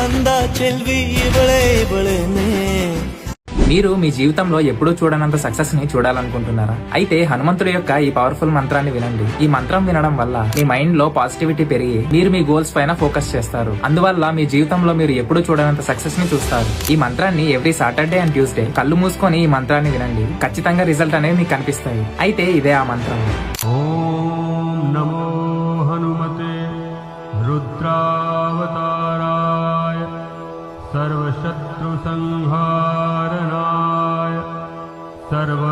ಬಂದ ಚೆಲ್ವಿ ಇವಳೆ ಇವಳೇನೆ. మీరు మీ జీవితంలో ఎప్పుడూ చూడనంత సక్సెస్ ని చూడాలనుకుంటున్నారా? అయితే హనుమంతుడి యొక్క ఈ పవర్ఫుల్ మంత్రాన్ని వినండి. ఈ మంత్రం వినడం వల్ల మీ మైండ్ లో పాజిటివిటీ పెరిగి మీరు మీ గోల్స్ పైన ఫోకస్ చేస్తారు. అందువల్ల మీ జీవితంలో మీరు ఎప్పుడూ చూడనంత సక్సెస్ ని చూస్తారు. ఈ మంత్రాన్ని ఎవ్రీ సాటర్డే అండ్ ట్యూస్డే కళ్ళు మూసుకొని ఈ మంత్రాన్ని వినండి. ఖచ్చితంగా రిజల్ట్ అనేది మీకు కనిపిస్తాయి. అయితే ఇదే ఆ మంత్రం. ఓం నమో హనుమతే రుద్రావతారాయ సర్వశత్రు సంహారణాయ సర్వ